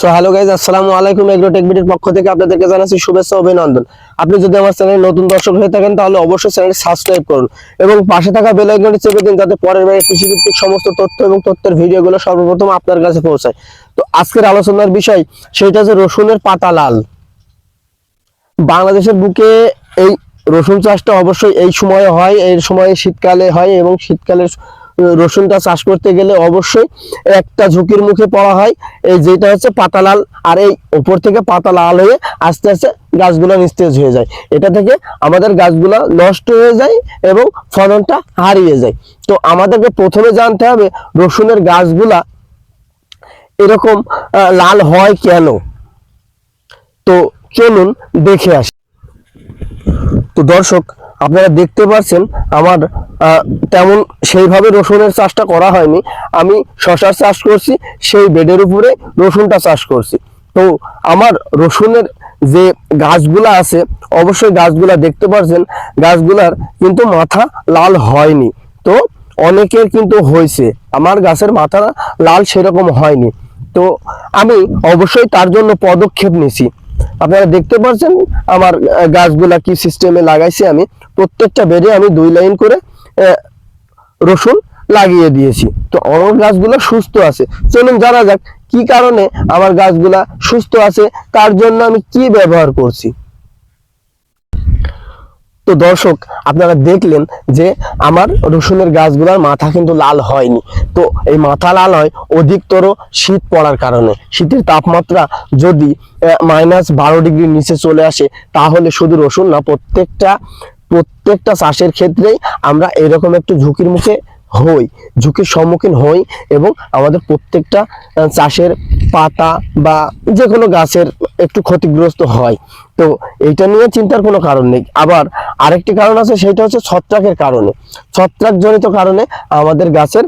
So hello guys, আসসালামু আলাইকুম। Agrotech বিডির পক্ষ থেকে আপনাদেরকে জানাচ্ছি শুভেচ্ছা ও অভিনন্দন। আপনি যদি আমার চ্যানেলে নতুন দর্শক হয়ে থাকেন তাহলে অবশ্যই চ্যানেলটি সাবস্ক্রাইব করুন এবং পাশে থাকা বেল আইকনটি চেপে দিন, যাতে পরের বারে কৃষিভিত্তিক সমস্ত তথ্য এবং তথ্যের ভিডিওগুলো সর্বপ্রথম আপনার কাছে পৌঁছায়। তো আজকের আলোচনার বিষয় সেটা হচ্ছে রসুনের পাতা লাল। বাংলাদেশের বুকে এই রসুন চাষটা অবশ্যই এই সময়ে হয়, এই সময়ে শীতকালে হয় এবং শীতকালের রসুনটা চাষ করতে গেলে অবশ্যই একটা ঝুঁকির মুখে পড়া হয়, এই যেটা হচ্ছে পাতা লাল। আর এই উপর থেকে পাতা লাল হয়ে আস্তে আস্তে গাছগুলো নিস্তেজ হয়ে যায়। এটা থেকে আমাদের গাছগুলো নষ্ট হয়ে যায় এবং ফলনটা হারিয়ে যায়। তো আমাদেরকে প্রথমে জানতে হবে রসুনের গাছগুলা এরকম লাল হয় কেন। তো চলুন দেখে আসি। তো দর্শক, আপনারা দেখতে পাচ্ছেন আমার তেমন সেইভাবে রসুনের চাষটা করা হয়নি। আমি শশার চাষ করছি, সেই বেডের উপরে রসুনটা চাষ করছি। তো আমার রসুনের যে গাছগুলা আছে, অবশ্যই গাছগুলা দেখতে পাচ্ছেন, গাছগুলার কিন্তু মাথা লাল হয়নি। তো অনেকের কিন্তু হয়েছে, আমার গাছের মাথা লাল সেরকম হয়নি। তো আমি অবশ্যই তার জন্য পদক্ষেপ নিছি। আপনারা দেখতে পাচ্ছেন আমার গাছগুলা কি সিস্টেমে লাগাইছি। আমি প্রত্যেকটা বেডে আমি 2 লাইন করে রসুন লাগিয়ে দিয়েছি। তো আমার গাছগুলো সুস্থ আছে। চলুন জানা যাক কি কারণে আমার গাছগুলা সুস্থ আছে, তার জন্য আমি কি ব্যবহার করছি। তো দর্শক, আপনারা দেখলেন যে আমার রসুনের গাছগুলোর মাথা কিন্তু লাল হয়নি। তো এই মাথা লাল হয় অধিকতর শীত পড়ার কারণে। শীতের তাপমাত্রা যদি -12 ডিগ্রির নিচে চলে আসে, তাহলে শুধু রসুন না, প্রত্যেকটা চাষের ক্ষেত্রেই আমরা এরকম একটু ঝুঁকির সম্মুখীন হই এবং আমাদের প্রত্যেকটা চাষের পাতা বা যে কোনো গাছের একটু ক্ষতিগ্রস্ত হয়। তো এইটা নিয়ে চিন্তার কোনো কারণ নেই। আবার আরেকটি কারণ আছে, সেটা হচ্ছে ছত্রাকের কারণে। ছত্রাকজনিত কারণে আমাদের গাছের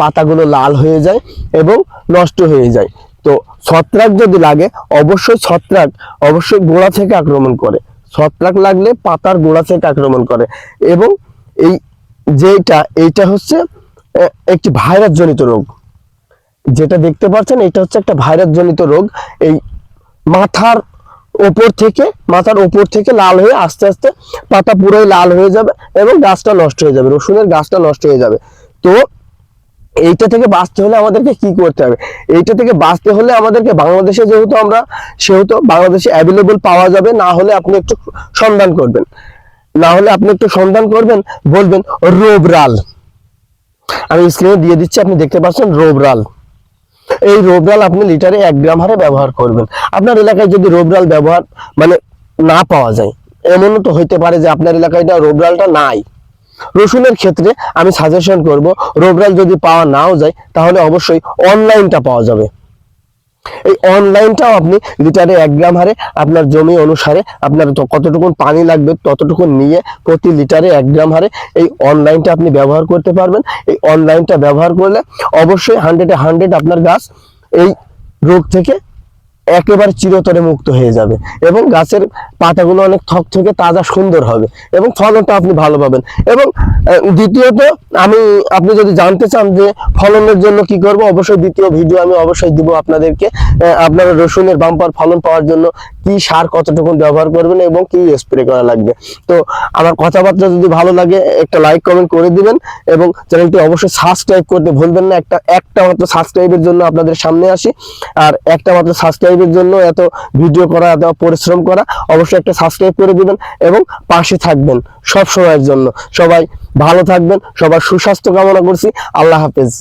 পাতাগুলো লাল হয়ে যায় এবং নষ্ট হয়ে যায়। তো ছত্রাক যদি লাগে, অবশ্যই গোড়া থেকে আক্রমণ করে। ছত্রাক লাগলে পাতার গোড়া থেকে আক্রমণ করে এবং এইটা হচ্ছে একটি ভাইরাস জনিত রোগ। যেটা দেখতে পাচ্ছেন, এটা হচ্ছে একটা ভাইরাস জনিত রোগ। এই মাথার ওপর থেকে লাল হয়ে আস্তে আস্তে পাতা পুরোই লাল হয়ে যাবে এবং গাছটা নষ্ট হয়ে যাবে, রসুনের গাছটা নষ্ট হয়ে যাবে। তো এইটা থেকে বাঁচতে হলে আমাদেরকে কি করতে হবে? এইটা থেকে বাঁচতে হলে আমাদেরকে বাংলাদেশে সেহেতু বাংলাদেশে অ্যাভেলেবল পাওয়া যাবে। না হলে আপনি একটু সন্ধান করবেন, বলবেন রোবরাল। আমি স্ক্রিনে দিয়ে দিচ্ছি, আপনি দেখতে পাচ্ছেন রোবরাল। এই রোবরাল আপনি লিটারে 1 গ্রাম হারে ব্যবহার করবেন। আপনার এলাকায় যদি রোবরাল না পাওয়া যায়, এমনও তো হইতে পারে যে আপনার এলাকায় রোবরালটা নাই। রসুনের ক্ষেত্রে আমি সাজেশন করব, রোবরাল যদি পাওয়া নাও যায়, তাহলে অবশ্যই অনলাইনটা পাওয়া যাবে। এই অনলাইনটাও আপনি লিটারে 1 গ্রাম হারে আপনার জমি অনুসারে আপনার কতটুকু পানি লাগবে ততটুকু নিয়ে প্রতি লিটারে 1 গ্রাম হারে এই অনলাইনটা আপনি ব্যবহার করতে পারবেন। এই অনলাইনটা ব্যবহার করলে অবশ্যই 100-এ 100 আপনার গাছ এই রোগ থেকে একেবারে চিরতরে মুক্ত হয়ে যাবে এবং গাছের পাতাগুলো অনেক থকথকে তাজা সুন্দর হবে এবং ফলনটা আপনি ভালো পাবেন। এবং দ্বিতীয়ত, আপনি যদি জানতে চান যে ফলনের জন্য কি করব, অবশ্যই দ্বিতীয় ভিডিও আমি অবশ্যই দিব আপনাদেরকে। আপনারা রসুনের বাম্পার ফলন পাওয়ার জন্য কি সার কতটুকু ব্যবহার করবেন এবং কি স্প্রে করা লাগবে। তো আমার কথাবার্তা যদি ভালো লাগে, একটা লাইক কমেন্ট করে দিবেন এবং চ্যানেলটি অবশ্যই সাবস্ক্রাইব করতে ভুলবেন না। একটা মাত্র সাবস্ক্রাইবের জন্য আপনাদের সামনে আসি, আর একটা মাত্র সাবস্ক্রাইবের জন্য এত ভিডিও করা, এত পরিশ্রম করা। অবশ্যই একটা সাবস্ক্রাইব করে দিবেন এবং পাশে থাকবেন সব সময়ের জন্য। সবাই ভালো থাকবেন, সবার সুস্বাস্থ্য কামনা করছি। আল্লাহ হাফেজ।